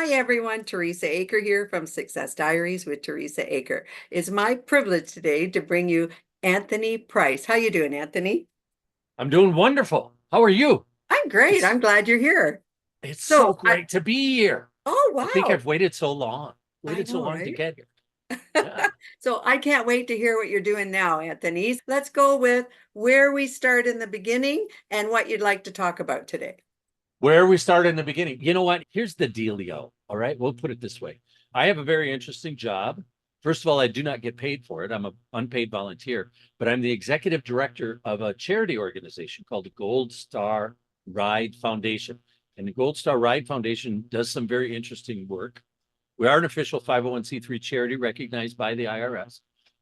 Hi everyone, Teresa Aker here from Success Diaries with Teresa Aker. It's my privilege today to bring you Anthony Price. How you doing, Anthony? I'm doing wonderful. How are you? I'm great. It's I'm glad you're here. it's so So I, great to be here. oh I think wow, I've waited so long. I Waited so know, long to right? get here. Yeah. So I can't wait to hear what you're doing now, Anthony. Let's go with where we start in the beginning and what you'd like to talk about today. Where we started in the beginning. You know what? Here's the dealio. All right. We'll put it this way. I have a very interesting job. First of all, I do not get paid for it. I'm an unpaid volunteer, but I'm the executive director of a charity organization called the Gold Star Ride Foundation. And the Gold Star Ride Foundation does some very interesting work. We are an official 501c3 charity recognized by the IRS.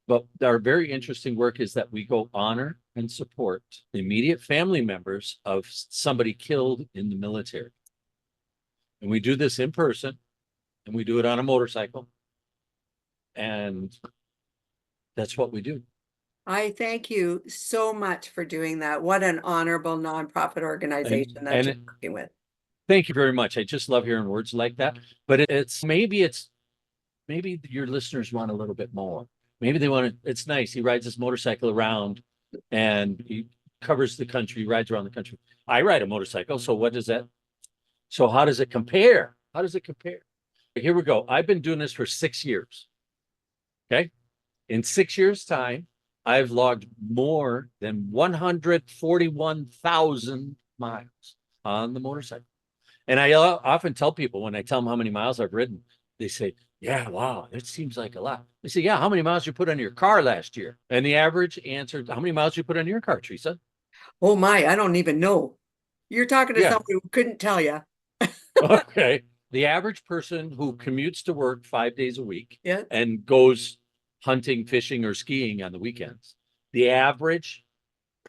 But our very interesting work is that we go honor and support the immediate family members of somebody killed in the military. And we do this in person and we do it on a motorcycle. And that's what we do. I thank you so much for doing that. What an honorable nonprofit And organization that you're and working with. thank you very much. I just love hearing words like that. But maybe your listeners want a little bit more. Maybe they want to, it's nice. He rides his motorcycle around and he covers the country, rides around the country. I ride a motorcycle. So how does it compare? How does it compare? Here we go. I've been doing this for 6 years. Okay. In 6 years' time, I've logged more than 141,000 miles on the motorcycle. And I often tell people when I tell them how many miles I've ridden, they say, yeah, wow, it seems like a lot. I say, yeah, how many miles you put on your car last year? And the average answer, how many miles you put on your car, Teresa? Oh my, I don't even know. You're talking to Yeah. somebody who couldn't tell you. Okay. The average person who commutes to work 5 days a week Yeah. and goes hunting, fishing, or skiing on the weekends, the average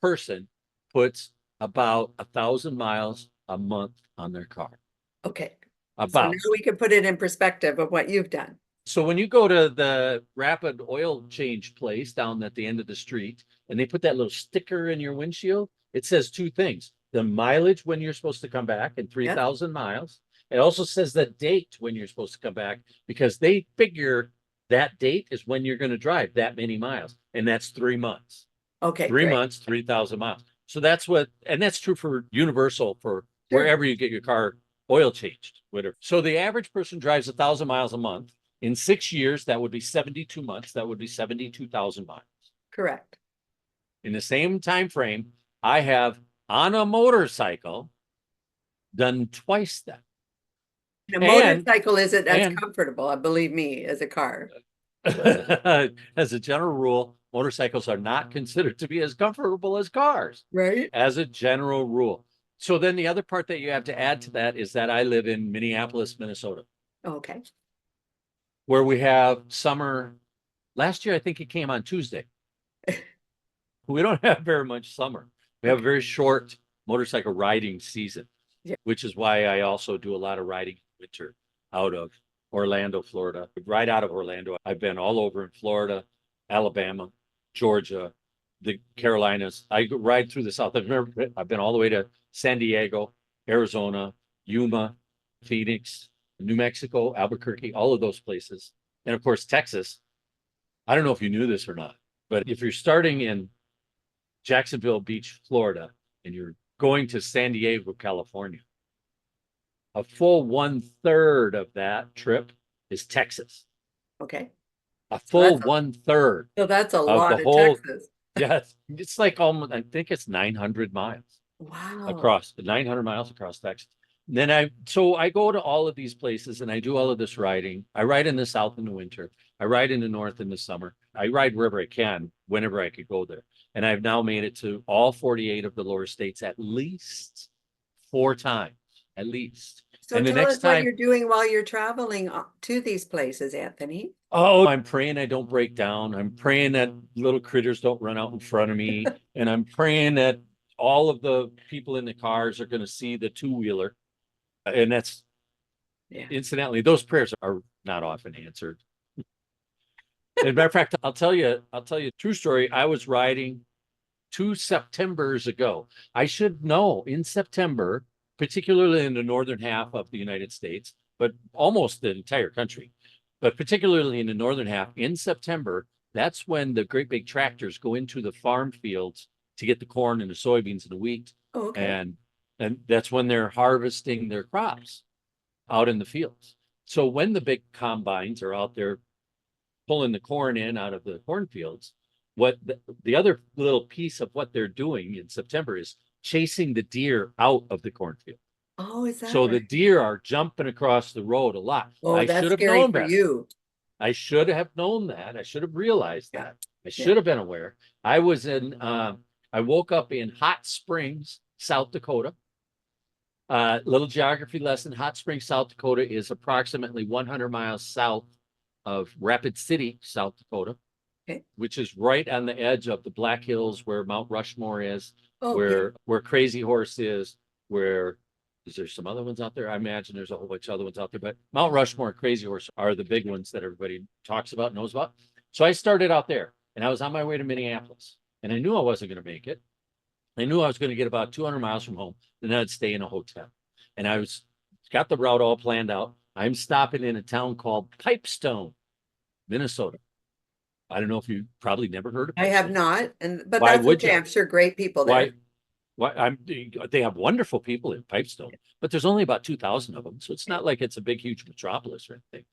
person puts about 1,000 miles a month on their car. Okay. So now About. we can put it in perspective of what you've done. So when you go to the rapid oil change place down at the end of the street and they put that little sticker in your windshield, it says two things. The mileage when you're supposed to come back and Yeah. 3,000 miles. It also says the date when you're supposed to come back because they figure that date is when you're going to drive that many miles. And that's 3 months. Okay, Three great. months, 3,000 miles. So that's what, and that's true for universal for Sure. wherever you get your car oil changed, whatever. So the average person drives 1,000 miles a month. In 6 years, that would be 72 months. That would be 72,000 miles. Correct. In the same time frame, I have on a motorcycle done twice that. A And motorcycle isn't as and comfortable, believe me, as a car, as a general rule, motorcycles are not considered to be as comfortable as cars, right? as a general rule. So then the other part that you have to add to that is that I live in Minneapolis, Minnesota, Okay. where we have summer. Last year, I think it came on Tuesday. We don't have very much summer. We have a Okay. very short motorcycle riding season, Yeah. which is why I also do a lot of riding in winter out of Orlando, Florida. Right out of Orlando, I've been all over in Florida, Alabama, Georgia, the Carolinas. I ride through the South. I've been all the way to San Diego, Arizona, Yuma, Phoenix, New Mexico, Albuquerque, all of those places. And of course, Texas. I don't know if you knew this or not, but if you're starting in Jacksonville Beach, Florida, and you're going to San Diego, California, a full 1/3 of that trip is Texas. Okay. A So full 1/3 that's a of the lot of whole, Texas. yes, it's like almost, I think it's 900 miles Wow. across, 900 miles across Texas. So I go to all of these places and I do all of this riding. I ride in the South in the winter. I ride in the North in the summer. I ride wherever I can, whenever I could go there. And I've now made it to all 48 of the lower states at least 4 times, at least. So And the tell next us what time, you're doing while you're traveling to these places, Anthony. oh, I'm praying I don't break down. I'm praying that little critters don't run out in front of me. And I'm praying that all of the people in the cars are going to see the two-wheeler. And that's Yeah. incidentally, those prayers are not often answered. As a matter of fact, I'll tell you a true story. I was riding 2 Septembers ago. I should know in September, particularly in the northern half of the United States, but almost the entire country. But particularly in the northern half, in September, that's when the great big tractors go into the farm fields to get the corn and the soybeans and the wheat. Oh, okay. And that's when they're harvesting their crops out in the fields. So when the big combines are out there pulling the corn in out of the cornfields, what the other little piece of what they're doing in September is chasing the deer out of the cornfield. Oh, is that So the right? deer are jumping across the road a lot. Oh, I that's should have scary known for better. you. I should have known that. I should have realized Yeah. that. I Yeah. should have been aware. I was in, I woke up in Hot Springs, South Dakota. Little geography lesson. Hot Springs, South Dakota is approximately 100 miles south of Rapid City, South Dakota, Okay. which is right on the edge of the Black Hills where Mount Rushmore is, Oh, beautiful. where Crazy Horse where is there some other ones out there? I imagine there's a whole bunch of other ones out there, but Mount Rushmore and Crazy Horse are the big ones that everybody talks about, knows about. So I started out there and I was on my way to Minneapolis and I knew I wasn't going to make it. I knew I was going to get about 200 miles from home, then I'd stay in a hotel. And I was got the route all planned out. I'm stopping in a town called Pipestone, Minnesota. I don't know if you probably never heard of I have Pipestone. not, but Why that's would okay. you? I'm sure great people Why? there. Why? They have wonderful people in Pipestone, but there's only about 2,000 of them, so it's not like it's a big, huge metropolis or anything.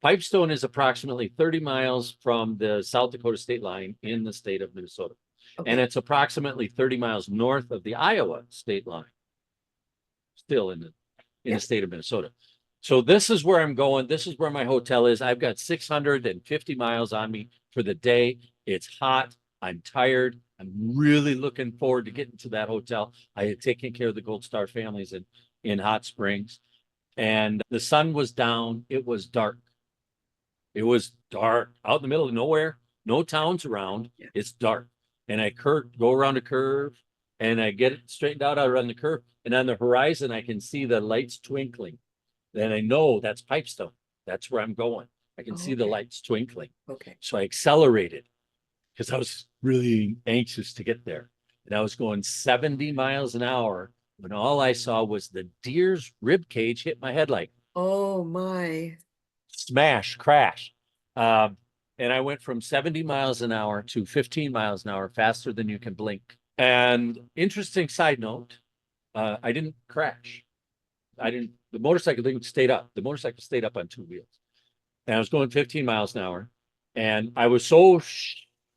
Pipestone is approximately 30 miles from the South Dakota state line in the state of Minnesota, and Okay. it's approximately 30 miles north of the Iowa state line, still in the Yeah. state of Minnesota. So this is where I'm going. This is where my hotel is. I've got 650 miles on me for the day. It's hot. I'm tired. I'm really looking forward to getting to that hotel. I had taken care of the Gold Star families in Hot Springs, and the sun was down. It was dark. It was dark out in the middle of nowhere, no towns around. Yeah. It's dark. And I go around a curve and I get it straightened out. I run the curve. And on the horizon, I can see the lights twinkling. Then I know that's Pipestone. That's where I'm going. I can Oh, see the okay. lights twinkling. Okay. So I accelerated because I was really anxious to get there. And I was going 70 miles an hour when all I saw was the deer's rib cage hit my headlight. Oh my. Smash, crash. Um, and I went from 70 miles an hour to 15 miles an hour faster than you can blink. And interesting side note, I didn't crash. The motorcycle thing stayed up. The motorcycle stayed up on two wheels. And I was going 15 miles an hour. And I was so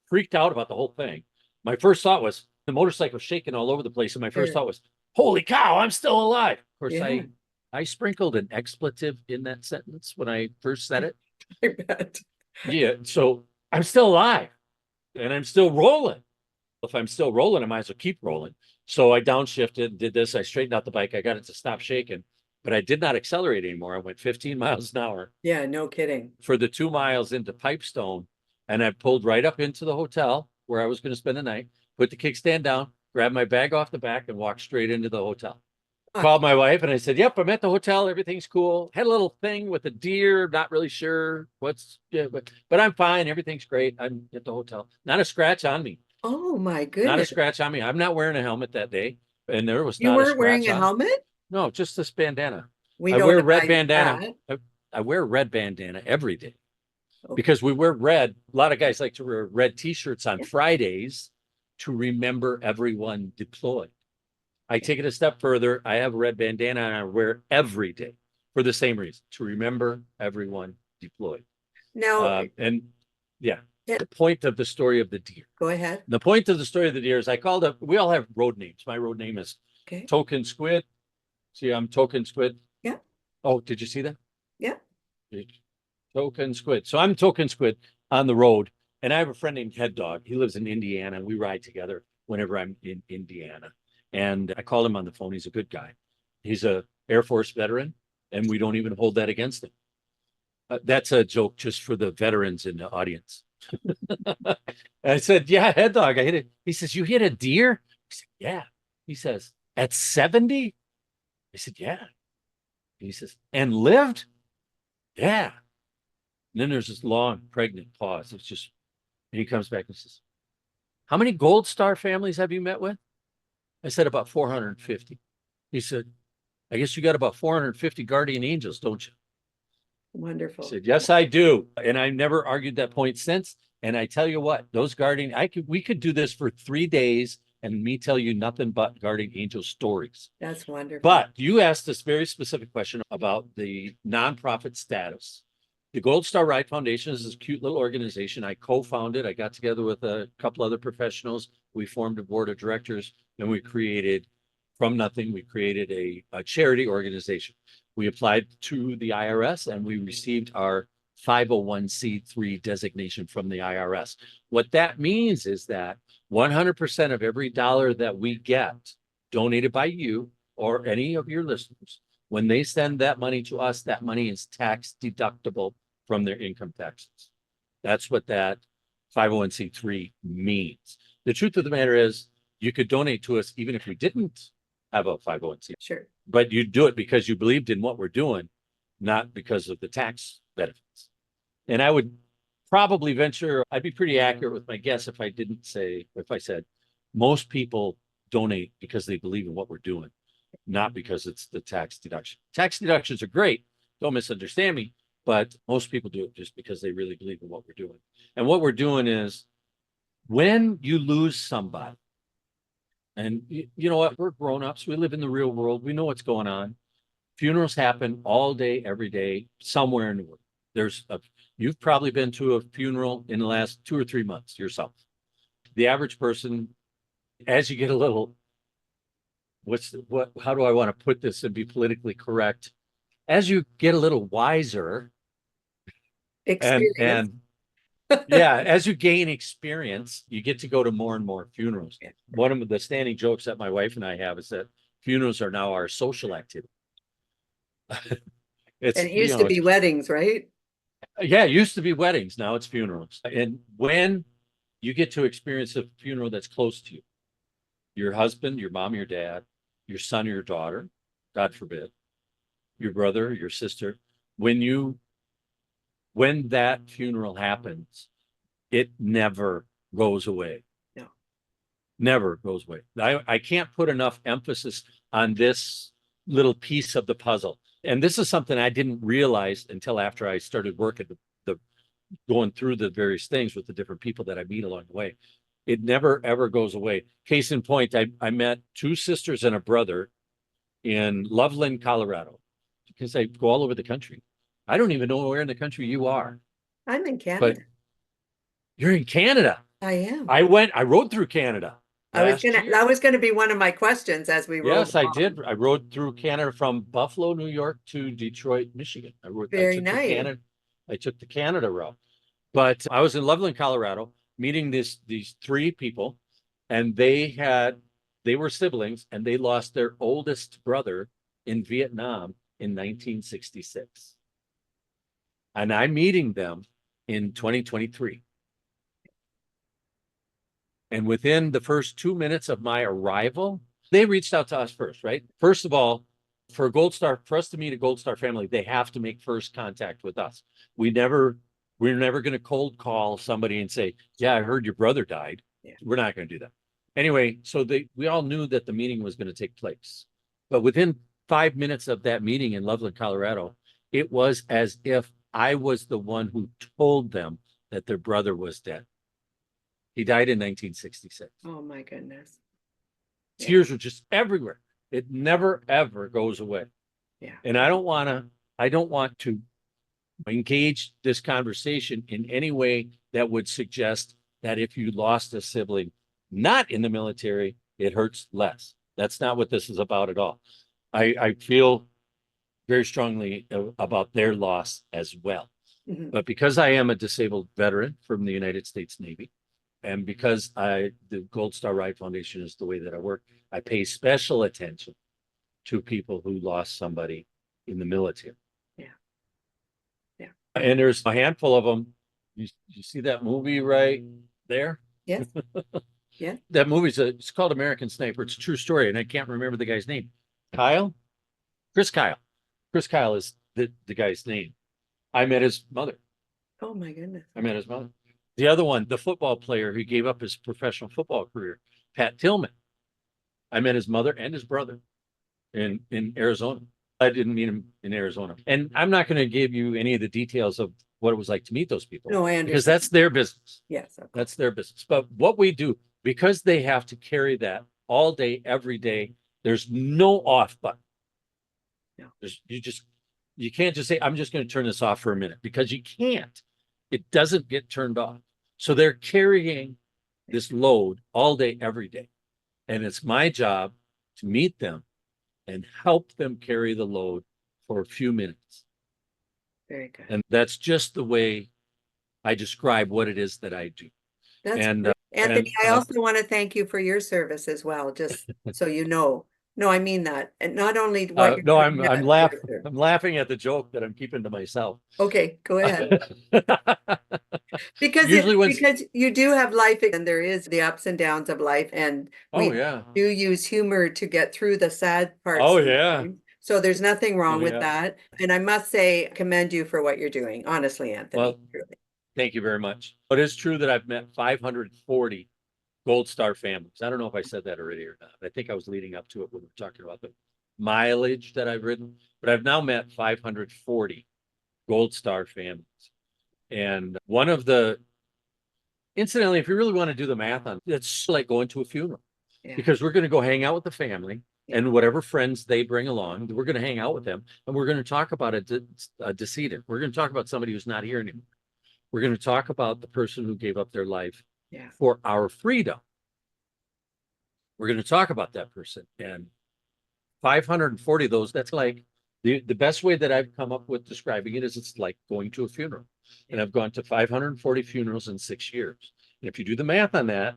freaked out about the whole thing. My first thought was the motorcycle shaking all over the place. And my first Sure. thought was, holy cow, I'm still alive. Of course, Yeah. I sprinkled an expletive in that sentence when I first said it. I bet. Yeah. So I'm still alive and I'm still rolling. If I'm still rolling, I might as well keep rolling. So I downshifted, did this. I straightened out the bike. I got it to stop shaking, but I did not accelerate anymore. I went 15 miles an hour Yeah, no kidding. for the 2 miles into Pipestone. And I pulled right up into the hotel where I was going to spend the night, put the kickstand down, grabbed my bag off the back, and walked straight into the hotel. Called my wife and I said, yep, I'm at the hotel. Everything's cool. Had a little thing with a deer. Not really sure but I'm fine. Everything's great. I'm at the hotel. Not a scratch on me. Oh my Not a goodness. scratch on me. I'm not wearing a helmet that day. And there was You not a weren't wearing scratch a on. helmet? No, just this bandana. We I don't wear red advise bandana. that. I wear red bandana every day Okay. because we wear red. A lot of guys like to wear red t-shirts on Yeah. Fridays to remember everyone deployed. I Okay. take it a step further. I have a red bandana and I wear it every day for the same reason, to remember everyone deployed. Now, And yeah, yeah, the point of the story of the deer. go ahead. The point of the story of the deer is I called up, we all have road names. My road name is Okay. Token Squid. See, I'm Token Squid. Yeah. Oh, did you see that? Yeah. Token Squid. So I'm Token Squid on the road. And I have a friend named Head Dog. He lives in Indiana. And we ride together whenever I'm in Indiana. And I called him on the phone. He's a good guy. He's a Air Force veteran, and we don't even hold that against him. That's a joke just for the veterans in the audience. I said, yeah, Head Dog, I hit it. He says, you hit a deer? I said, yeah. He says, at 70? I said, yeah. He says, and lived? Yeah. And then there's this long, pregnant pause. It's just, and he comes back and says, how many Gold Star families have you met with? I said, about 450. He said, I guess you got about 450 guardian angels, don't you? I Wonderful. said, yes, I do. And I never argued that point since. And I tell you what, those guardian, we could do this for 3 days and me tell you nothing but guardian angel stories. That's wonderful. But you asked this very specific question about the nonprofit status. The Gold Star Ride Foundation is this cute little organization. I co-founded. I got together with a couple other professionals. We formed a board of directors and we created, from nothing, we created a charity organization. We applied to the IRS and we received our 501c3 designation from the IRS. What that means is that 100% of every dollar that we get donated by you or any of your listeners, when they send that money to us, that money is tax deductible from their income taxes. That's what that 501c3 means. The truth of the matter is you could donate to us even if you didn't have a 501c3. Sure. But you do it because you believed in what we're doing, not because of the tax benefits. And I would probably venture, I'd be pretty accurate with my guess if I said most people donate because they believe in what we're doing, not because it's the tax deduction. Tax deductions are great. Don't misunderstand me, but most people do it just because they really believe in what we're doing. And what we're doing is when you lose somebody, and you know what, we're grown-ups, we live in the real world, we know what's going on. Funerals happen all day, every day, somewhere in the world. You've probably been to a funeral in the last 2 or 3 months yourself. The average person, as you get a little, how do I want to put this and be politically correct? As you get a little wiser Experience. and yeah, as you gain experience, you get to go to more and more funerals. Yeah. One of the standing jokes that my wife and I have is that funerals are now our social activity. And it used to be weddings, right? Yeah, it used to be weddings. Now it's funerals. And when you get to experience a funeral that's close to you, your husband, your mom, your dad, your son or your daughter, God forbid, your brother, your sister, when that funeral happens, it never goes away. No. Never goes away. I can't put enough emphasis on this little piece of the puzzle. And this is something I didn't realize until after I started working the going through the various things with the different people that I meet along the way. It never ever goes away. Case in point, I met 2 sisters and a brother in Loveland, Colorado, because I go all over the country. I don't even know where in the country you are. I'm in But Canada. you're in Canada. I am. I rode through Canada last year. That was gonna be one of my questions as we rode Yes, I along. did. I rode through Canada from Buffalo, New York to Detroit, Michigan. Very nice. I took the Canada route. But I was in Loveland, Colorado, meeting these 3 people, and they were siblings, and they lost their oldest brother in Vietnam in 1966. And I'm meeting them in 2023. And within the first 2 minutes of my arrival, they reached out to us first, right? First of all, for us to meet a Gold Star family, they have to make first contact with us. We're never going to cold call somebody and say, yeah, I heard your brother died. Yeah. We're not going to do that. Anyway, so we all knew that the meeting was going to take place. But within 5 minutes of that meeting in Loveland, Colorado, it was as if I was the one who told them that their brother was dead. He died in 1966. Oh my goodness. Tears were just everywhere. It never, ever goes away. Yeah. And I don't want to engage this conversation in any way that would suggest that if you lost a sibling not in the military, it hurts less. That's not what this is about at all. I feel very strongly about their loss as well. Mhm. But because I am a disabled veteran from the United States Navy, and because the Gold Star Ride Foundation is the way that I work, I pay special attention to people who lost somebody in the military. Yeah. Yeah. And there's a handful of them. You see that movie right there? Yes. Yeah. That it's called American Sniper. It's a true story, and I can't remember the guy's name. Chris Kyle. Chris Kyle is the guy's name. I met his mother. Oh my goodness. I met his mother. The other one, the football player who gave up his professional football career, Pat Tillman. I met his mother and his brother in Arizona. I didn't meet him in Arizona. And I'm not going to give you any of the details of what it was like to meet those people No, I because understand. that's their business. Yes, of course. That's their business. But what we do, because they have to carry that all day, every day, there's no off button. No. You can't just say, I'm just going to turn this off for a minute because you can't. It doesn't get turned off. So they're carrying this load all day, every day. And it's my job to meet them and help them carry the load for a few minutes. Very good. And that's just the way I describe what it is that I do. That's And great. Anthony, I also want to thank you for your service as well, just so you know. No, I mean that. And not only what you're no, doing I'm as a laughing. director. I'm laughing at the joke that I'm keeping to myself. Okay, go ahead. Because Usually when because you do have life and there is the ups and downs of life, and oh we yeah. do use humor to get through the sad parts Oh yeah. sometimes. So there's nothing wrong Oh with yeah. that. And I must say, commend you for what you're doing, honestly, Anthony. Well, Truly. thank you very much. It is true that I've met 540 Gold Star families. I don't know if I said that already or not. I think I was leading up to it when we were talking about the mileage that I've ridden, but I've now met 540 Gold Star families. And one of the, incidentally, if you really want to do the math on it, it's like going to a funeral Yeah. because we're going to go hang out with the family Yeah. and whatever friends they bring along, we're going to hang out with them and we're going to talk about a decedent. We're going to talk about somebody who's not here anymore. We're going to talk about the person who gave up their life Yeah. for our freedom. We're going to talk about that person. And 540 of those, that's like the best way that I've come up with describing it is it's like going to a funeral. And I've gone to 540 funerals in 6 years. And if you do the math on that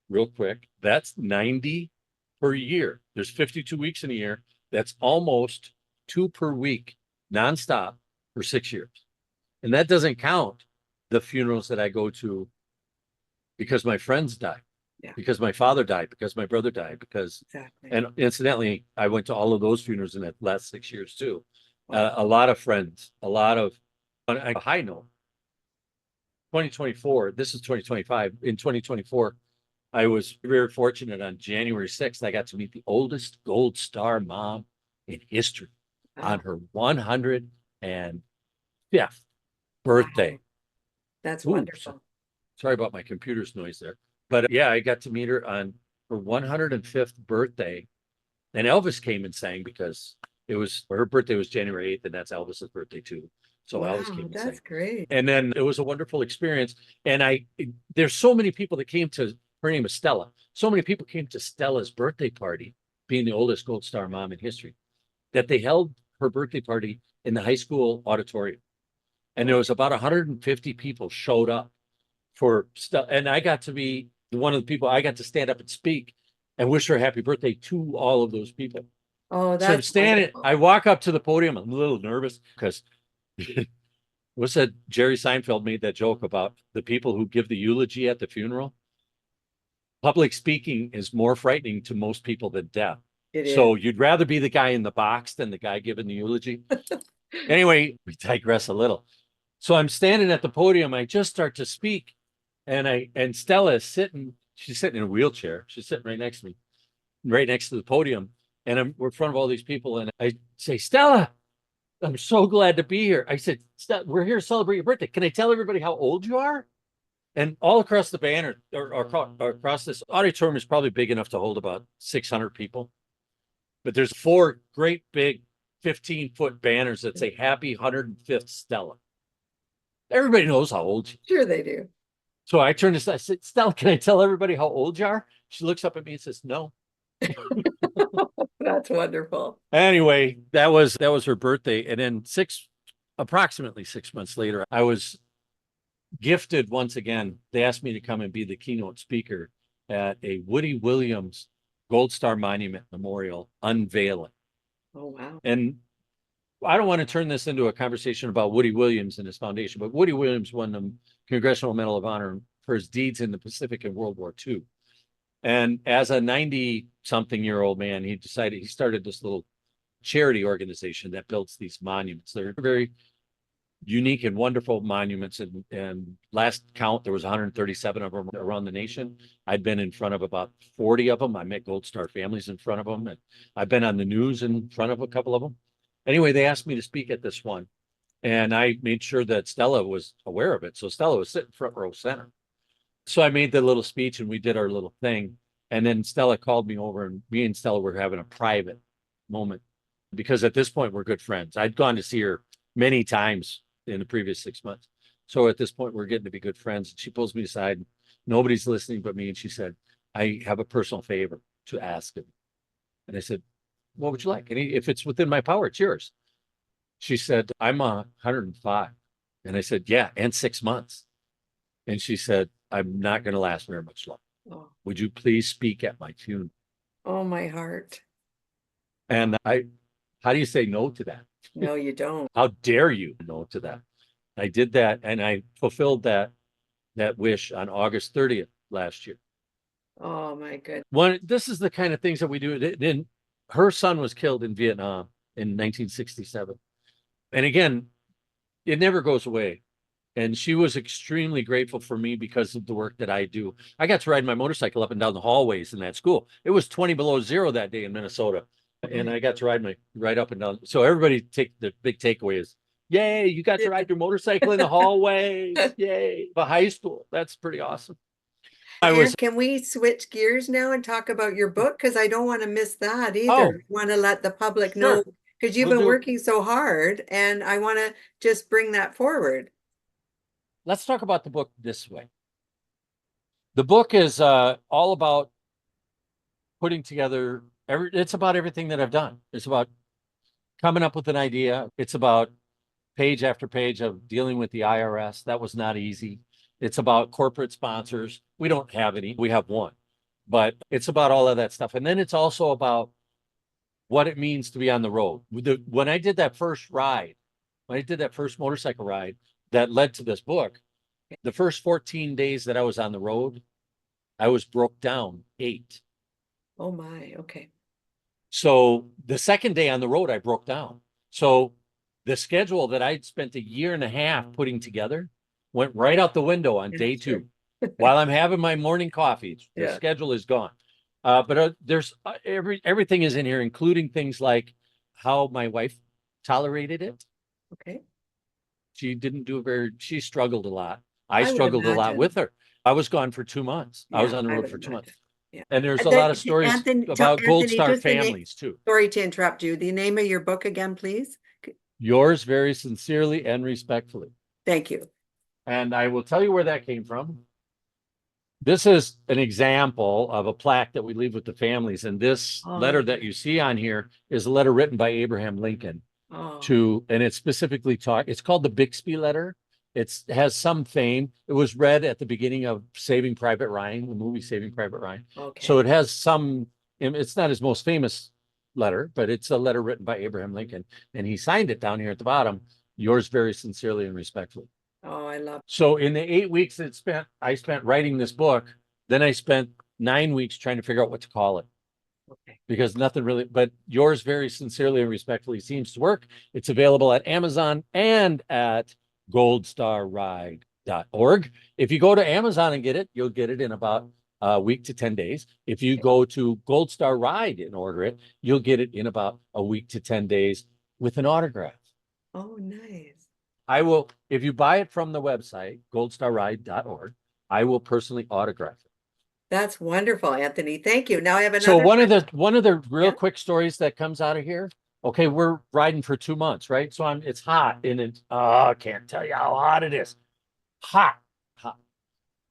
real quick, that's 90 per year. There's 52 weeks in a year. That's almost 2 per week, nonstop for 6 years. And that doesn't count the funerals that I go to because my friends died, Yeah. because my father died, because my brother died, because, Exactly. and incidentally, I went to all of those funerals in the last 6 years too. Wow. A lot of friends, a lot of, on a high note, 2024, this is 2025. In 2024, I was very fortunate on January 6th. I got to meet the oldest Gold Star mom in history on Wow. her 105th birthday. Wow. That's Ooh, wonderful. sorry about my computer's noise there. But yeah, I got to meet her on her 105th birthday. And Elvis came and sang because it was her birthday was January 8th, and that's Elvis's birthday too. So Elvis came Wow, and that's sang. great. And then it was a wonderful experience. And there's so many people that came to, her name is Stella. So many people came to Stella's birthday party, being the oldest Gold Star mom in history, that they held her birthday party in the high school auditorium. And there was about 150 people showed up for stuff. And I got to be one of the people, I got to stand up and speak and wish her a happy birthday to all of those people. Oh, So I'm that's standing, wonderful. I walk up to the podium. I'm a little nervous because what's that? Jerry Seinfeld made that joke about the people who give the eulogy at the funeral. Public speaking is more frightening to most people than death. It is. So you'd rather be the guy in the box than the guy giving the eulogy. Anyway, we digress a little. So I'm standing at the podium. I just start to speak, and Stella is sitting. She's sitting in a wheelchair. She's sitting right next to me, right next to the podium. And we're in front of all these people. And I say, Stella, I'm so glad to be here. I said, we're here to celebrate your birthday. Can I tell everybody how old you are? And all across the banner or across this auditorium is probably big enough to hold about 600 people. But there's 4 great big 15-foot banners that say happy 105th Stella. Everybody knows how old you are. Sure they do. So I turned to, I said, Stella, can I tell everybody how old you are? She looks up at me and says, no. That's wonderful. Anyway, that was her birthday. And then approximately 6 months later, I was gifted once again. They asked me to come and be the keynote speaker at a Woody Williams Gold Star Monument Memorial unveiling. Oh, wow. And I don't want to turn this into a conversation about Woody Williams and his foundation, but Woody Williams won the Congressional Medal of Honor for his deeds in the Pacific in World War II. And as a 90-something-year-old man, he started this little charity organization that builds these monuments. They're very unique and wonderful monuments. And last count, there was 137 of them around the nation. I'd been in front of about 40 of them. I met Gold Star families in front of them. And I've been on the news in front of a couple of them. Anyway, they asked me to speak at this one, and I made sure that Stella was aware of it. So Stella was sitting front row center. So I made the little speech and we did our little thing. And then Stella called me over and me and Stella were having a private moment because at this point we're good friends. I'd gone to see her many times in the previous 6 months. So at this point we're getting to be good friends. And she pulls me aside. Nobody's listening but me. And she said, I have a personal favor to ask him. And I said, what would you like? And if it's within my power, it's yours. She said, I'm 105. And I said, yeah, and 6 months. And she said, I'm not going to last very much longer. Oh, Would you please speak at my funeral? oh, my heart. And how do you say no to that? No, you don't. How dare you no to that? I did that and I fulfilled that wish on August 30th last year. Oh, my goodness. This is the kind of things that we do. Then her son was killed in Vietnam in 1967. And again, it never goes away. And she was extremely grateful for me because of the work that I do. I got to ride my motorcycle up and down the hallways in that school. It was 20 below zero that day in Minnesota. And I got to ride up and down. So everybody the big takeaway is, yay, you got to ride your motorcycle in the hallways. Yay. But high school, that's pretty awesome. Can we switch gears now and talk about your book? Because I don't want to miss that either. I want to let the public know because you've been working so hard and I want to just bring that forward. Let's talk about the book this way. The book is all about putting together it's about everything that I've done. It's about coming up with an idea. It's about page after page of dealing with the IRS. That was not easy. It's about corporate sponsors. We don't have any. We have one. But it's about all of that stuff. And then it's also about what it means to be on the road. When I did that first ride, when I did that first motorcycle ride that led to this book, the first 14 days that I was on the road, I was broke down 8. Oh my, okay. So the second day on the road, I broke down. So the schedule that I'd spent a year and a half putting together went right out the window on day 2. While I'm having my morning coffee, the schedule is gone. But there's everything is in here, including things like how my wife tolerated it. Okay. She struggled a lot. I struggled a lot with her. I was gone for 2 months. I was on the road for 2 months. Yeah. And there's a lot of stories about Gold Star families too. Sorry to interrupt you. The name of your book again, please. Yours very sincerely and respectfully. Thank you. And I will tell you where that came from. This is an example of a plaque that we leave with the families. And this letter that you see on here is a letter written by Abraham Lincoln and it's specifically it's called the Bixby letter. It has some fame. It was read at the beginning of Saving Private Ryan, the movie Saving Private Ryan. Okay. So it has it's not his most famous letter, but it's a letter written by Abraham Lincoln. And he signed it down here at the bottom, yours very sincerely and respectfully. Oh, I love it. So in the 8 weeks that I spent writing this book, then I spent 9 weeks trying to figure out what to call it. Okay. Because nothing really, but yours very sincerely and respectfully seems to work. It's available at Amazon and at goldstarride.org. If you go to Amazon and get it, you'll get it in about a week to 10 days. If you go to Gold Star Ride and order it, you'll get it in about a week to 10 days with an autograph. Oh, nice. I will, if you buy it from the website, goldstarride.org, I will personally autograph it. That's wonderful, Anthony. Thank you. Now I have another. So one of the real quick stories that comes out of here. Okay, we're riding for 2 months, right? So it's hot and I can't tell you how hot it is. Hot.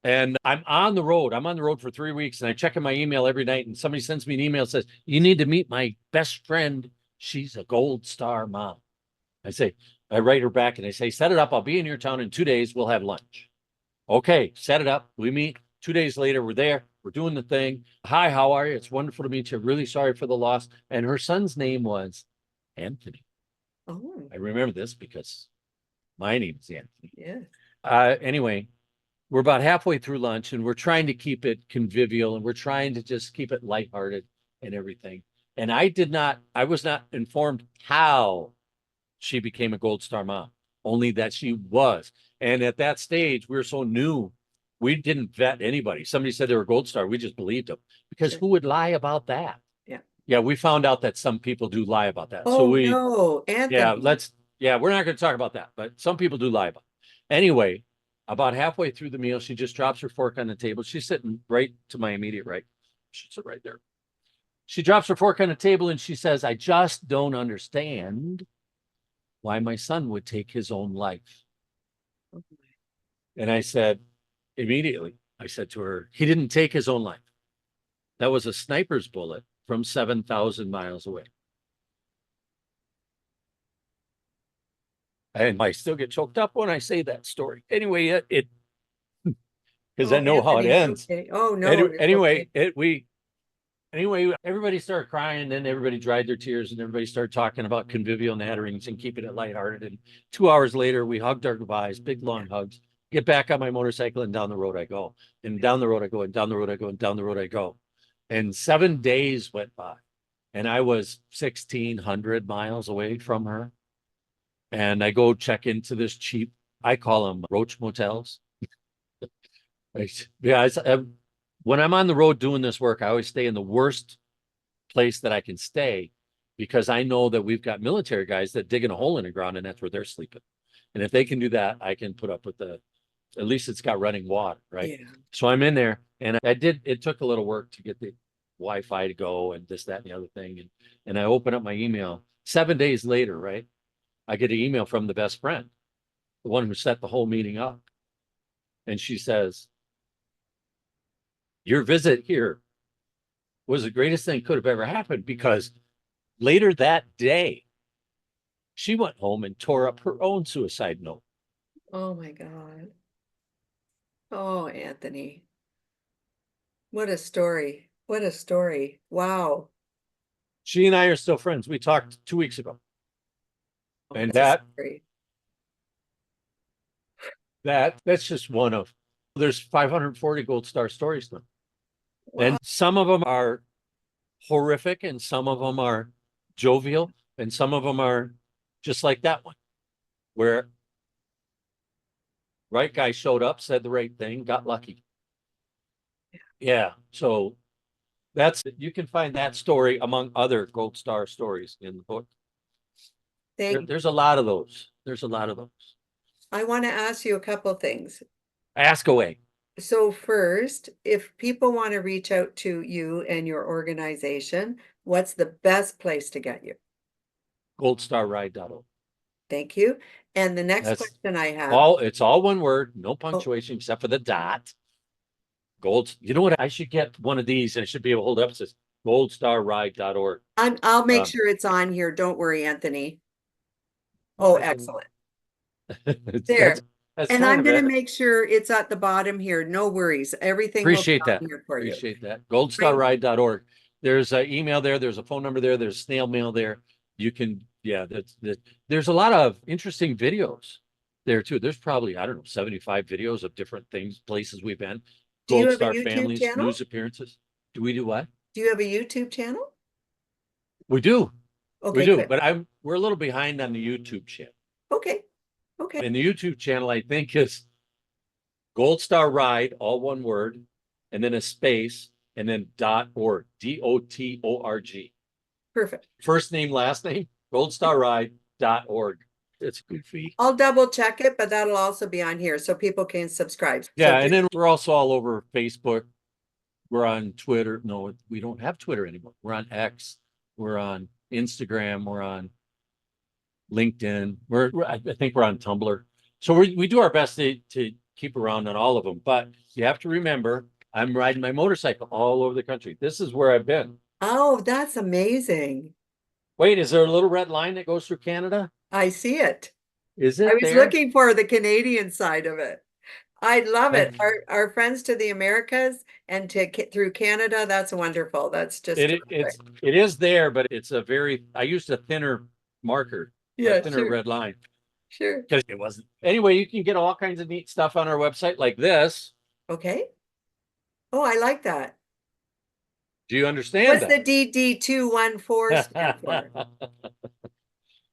And I'm on the road. I'm on the road for 3 weeks and I check in my email every night and somebody sends me an email that says, you need to meet my best friend. She's a Gold Star mom. I write her back and I say, set it up. I'll be in your town in 2 days. We'll have lunch. Okay, set it up. We meet. 2 days later, we're there. We're doing the thing. Hi, how are you? It's wonderful to meet you. Really sorry for the loss. And her son's name was Anthony. Oh. I remember this because my name is Anthony. Yeah. Anyway, we're about halfway through lunch and we're trying to keep it convivial and we're trying to just keep it lighthearted and everything. And I was not informed how she became a Gold Star mom, only that she was. And at that stage, we were so new, we didn't vet anybody. Somebody said they were Gold Star. We just believed them because who would lie about that? Yeah. Yeah, we found out that some people do lie about that. So Oh we, no, yeah, Anthony. we're not going to talk about that, but some people do lie about it. Anyway, about halfway through the meal, she just drops her fork on the table. She's sitting right to my immediate right. She's right there. She drops her fork on the table and she says, I just don't understand why my son would take his own life. And I said, immediately, I said to her, he didn't take his own life. That was a sniper's bullet from 7,000 miles away. And I still get choked up when I say that story. Anyway, it because I Oh, know how it Anthony, it's ends. okay. Oh no, it's Anyway, okay. everybody started crying, and then everybody dried their tears, and everybody started talking about convivial natterings and keeping it lighthearted. And 2 hours later, we hugged our goodbyes, big long hugs. Get back on my motorcycle, and down the road I go, and down the road I go, and down the road I go, and down the road I go. And 7 days went by, and I was 1,600 miles away from her. And I go check into this cheap, I call them roach motels. Yeah, when I'm on the road doing this work, I always stay in the worst place that I can stay because I know that we've got military guys that digging a hole in the ground and that's where they're sleeping. And if they can do that, I can put up with at least it's got running water, right? Yeah. So I'm in there and it took a little work to get the Wi-Fi to go and this, that, and the other thing. And I open up my email 7 days later, right? I get an email from the best friend, the one who set the whole meeting up. And she says, your visit here was the greatest thing could have ever happened because later that day, she went home and tore up her own suicide note. Oh my God. Oh, Anthony. What a story. What a story. Wow. She and I are still friends. We talked 2 weeks ago. And What a story. that's just one of there's 540 gold star stories now. And Wow. some of them are horrific and some of them are jovial and some of them are just like that one where right guy showed up, said the right thing, got lucky. Yeah. So you can find that story among other gold star stories in the book. Thank There's a lot of those. There's a lot of those. I want to ask you a couple things. Ask away. So first, if people want to reach out to you and your organization, what's the best place to get you? Goldstarride.org. Thank you. And the next That's question I have, it's all one word, no oh, punctuation except for the dot. Gold. You know what? I should get one of these. I should be able to hold up. It says goldstarride.org. I'll make Um, sure it's on here. Don't worry, Anthony. Oh, excellent. that's There. And kind I'm of going to it. make sure it's at the bottom here. No worries. Everything will be Appreciate that. on here for you. Appreciate that. Right? Goldstarride.org. There's an email there. There's a phone number there. There's snail mail there. You can, yeah, there's a lot of interesting videos there too. There's probably, I don't know, 75 videos of different things, places we've been, Do you Gold have a Star YouTube families, channel? news appearances. Do we do what? Do you have a YouTube channel? We do. We Okay, do. good. But we're a little behind on the YouTube channel. Okay. Okay. And the YouTube channel, I think, is Gold Star Ride, all one word, and then a space, and then .org, DOTORG. Perfect. First name, last name, goldstarride.org. It's goofy. I'll double check it, but that'll also be on here so people can subscribe. So Yeah, and then we're also all over Facebook. We're on Twitter. No, we don't have Twitter anymore. We're on X. We're on Instagram. We're on LinkedIn. I think we're on Tumblr. So we do our best to keep around on all of them. But you have to remember, I'm riding my motorcycle all over the country. This is where I've been. oh, that's amazing. Wait, is there a little red line that goes through Canada? I see it. Is I it was there? looking for the Canadian side of it. I love it. And Our friends to the Americas and through Canada, that's wonderful. That's just terrific. it is there, but it's I used a thinner marker, a Yeah, thinner sure, red line sure. because it wasn't. Anyway, you can get all kinds of neat stuff on our website like this. Okay. Oh, I like that. Do you understand What's the that? DD214 stand for?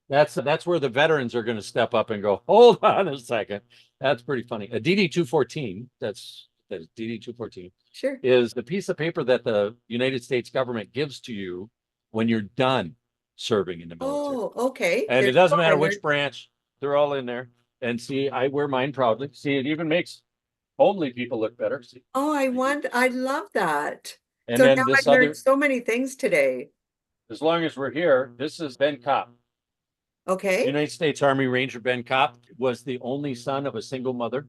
That's where the veterans are going to step up and go, hold on a second. That's pretty funny. A DD-214, that's DD-214, Sure. is the piece of paper that the United States government gives to you when you're done serving in the military. Oh, okay. And There it you doesn't go. I matter which learned. branch, they're all in there. And see, I wear mine proudly. See, it even makes homely people look better. See, Oh, I love that. and So then now I this learned other, so many things today. as long as we're here, this is Ben Kopp. Okay. United States Army Ranger Ben Kopp was the only son of a single mother.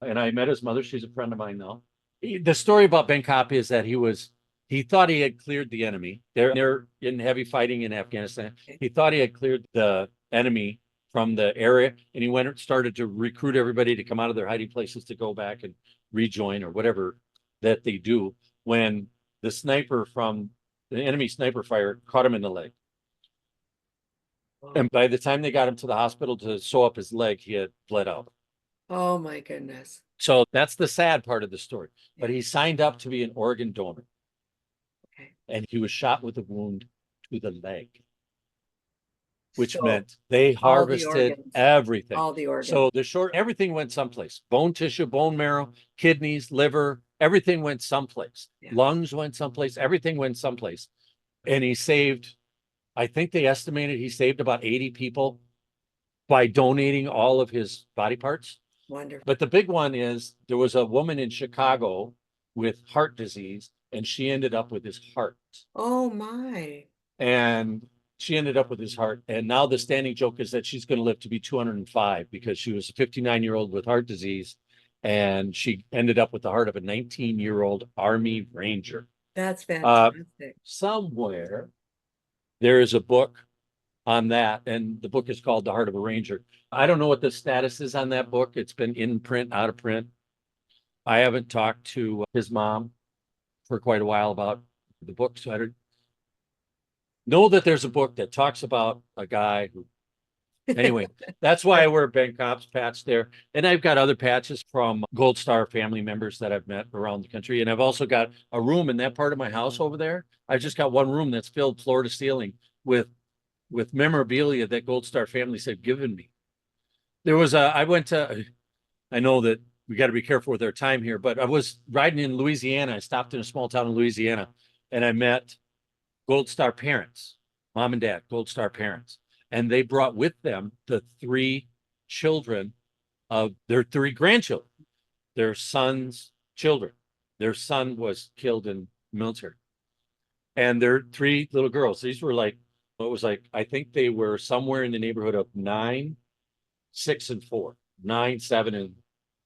And I met his mother. She's a friend of mine now. The story about Ben Kopp is that he thought he had cleared the enemy. They're in heavy fighting in Afghanistan. Okay. He thought he had cleared the enemy from the area, and he went and started to recruit everybody to come out of their hiding places to go back and rejoin or whatever that they do. When the sniper from the enemy sniper fire caught him in the leg. Oh, And by the time they got him to the hospital to sew up his leg, he had bled out. oh my goodness. So that's the sad part of the story. But Yeah. he signed up to be an organ donor, Okay. and he was shot with a wound to the leg, which So meant they all the harvested organs, everything. all the organs. So everything went someplace. Bone tissue, bone marrow, kidneys, liver, everything went someplace. Yeah. Lungs went someplace, everything went someplace. And he saved, I think they estimated he saved about 80 people by donating all of his body parts. Wonderful. But the big one is there was a woman in Chicago with heart disease, and she ended up with his heart. Oh my. And she ended up with his heart. And now the standing joke is that she's going to live to be 205 because she was a 59-year-old with heart disease. And she ended up with the heart of a 19-year-old Army Ranger. That's fantastic. Somewhere there is a book on that, and the book is called The Heart of a Ranger. I don't know what the status is on that book. It's been in print, out of print. I haven't talked to his mom for quite a while about the book, so I don't know that there's a book that talks about a guy who. Anyway, that's why I wear Ben Kopp's patch there, and I've got other patches from Gold Star family members that I've met around the country, and I've also got a room in that part of my house over there. I've just got one room that's filled floor to ceiling with memorabilia that Gold Star families have given me. I know that we got to be careful with our time here, but I was riding in Louisiana. I stopped in a small town in Louisiana, and I met Gold Star parents, mom and dad, Gold Star parents. And they brought with them the three children of their three grandchildren, their son's children. Their son was killed in the military. And their three little girls, these were like, it was like, I think they were somewhere in the neighborhood of 9, 6, and 4, 9, 7, and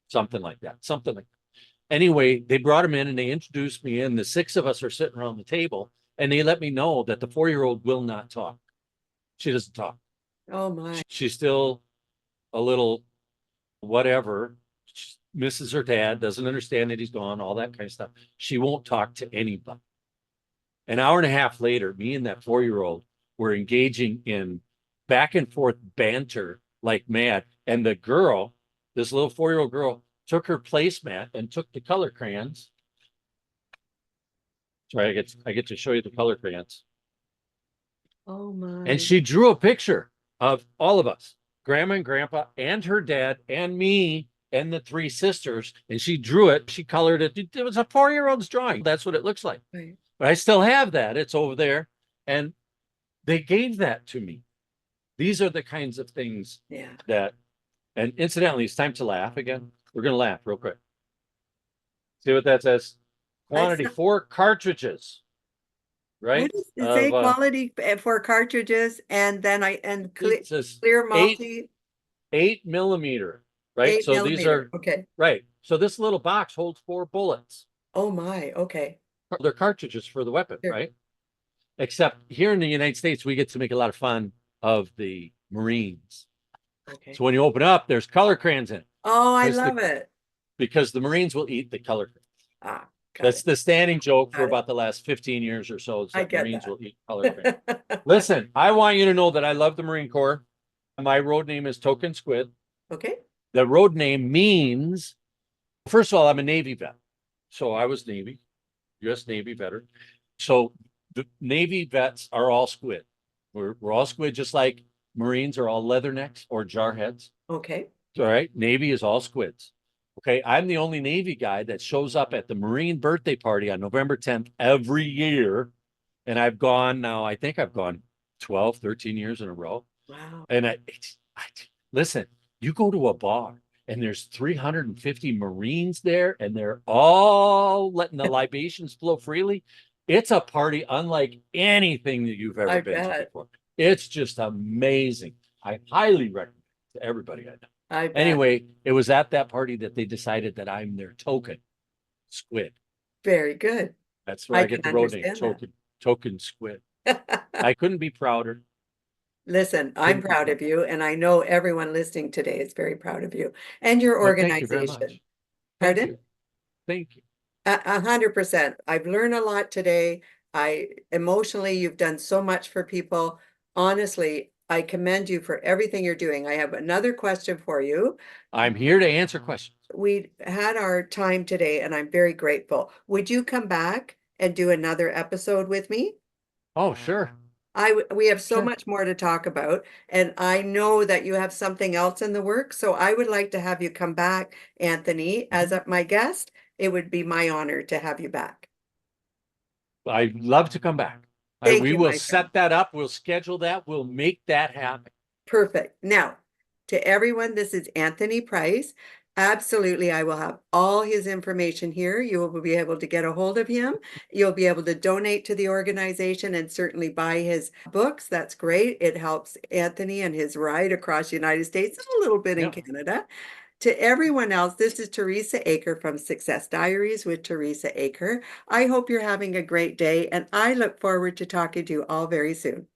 something like that. Something like that. Anyway, they brought him in and they introduced me in. The six of us are sitting around the table, and they let me know that the 4-year-old will not talk. She doesn't talk. Oh my. She's still a little whatever. She misses her dad, doesn't understand that he's gone, all that kind of stuff. She won't talk to anybody. An hour and a half later, me and that 4-year-old were engaging in back and forth banter like mad. And the girl, this little 4-year-old girl, took her placemat and took the color crayons. Sorry, I get to show you the color crayons. Oh And my. she drew a picture of all of us, grandma and grandpa and her dad and me and the three sisters. And she drew it. She colored it. It was a 4-year-old's drawing. That's what it looks like. Right. But I still have that. It's over there. And they gave that to me. These are the kinds of things Yeah. that, and incidentally, it's time to laugh again. We're going to laugh real quick. See what that says? Quantity, 4 cartridges, right? What does it say? Quality for cartridges, and then It says clear 8 multi 8mm, right? 8 So these millimeter. are, Okay. right. So this little box holds 4 bullets. Oh my. Okay. They're cartridges for the weapon, Sure. right? Except here in the United States, we get to make a lot of fun of the Marines. Okay. So when you open up, there's color crayons in it. Oh, I love it. Because the Marines will eat the color crayons. Ah, That's the standing joke for Got it. about the last 15 years or so. Is I that get Marines that. will eat color crayons. Listen, I want you to know that I love the Marine Corps. My road name is Token Squid. Okay. The road name means, first of all, I'm a Navy vet. So I was Navy, U.S. Navy veteran. So the Navy vets are all squid. We're all squid, just like Marines are all leathernecks or jarheads. Okay. All right. Navy is all squids. Okay. I'm the only Navy guy that shows up at the Marine birthday party on November 10th every year And I've gone now, I think I've gone 12, 13 years in a row. Wow. And listen, you go to a bar and there's 350 Marines there and they're all letting the libations flow freely. It's a party unlike anything that you've ever I been to bet. before. It's just amazing. I highly recommend it to everybody I know. I bet. Anyway, it was at that party that they decided that I'm their token squid. Very good. That's where I I can get the road name, understand token squid. that. I couldn't be prouder. Listen, I'm Couldn't be proud of prouder. you, and I know everyone listening today is very proud of you and your Well, thank you very organization. much. Thank Pardon? you. Thank you. 100%. I've learned a lot today. I emotionally, you've done so much for people. Honestly, I commend you for everything you're doing. I have another question for you. I'm here to answer questions. We had our time today, and I'm very grateful. Would you come back and do another episode with me? Oh, sure. We have so Sure. much more to talk about, and I know that you have something else in the works. So I would like to have you come back, Anthony, as Mhm. my guest. It would be my honor to have you back. I'd love to come back. Thank We you, will my friend. set that up. We'll schedule that. We'll make that happen. Perfect. Now, to everyone, this is Anthony Price. Absolutely, I will have all his information here. You will be able to get a hold of him. You'll be able to donate to the organization and certainly buy his books. That's great. It helps Anthony and his ride across the United States and a little bit in Yeah. Canada. To everyone else, this is Teresa Aker from Success Diaries with Teresa Aker. I hope you're having a great day, and I look forward to talking to you all very soon.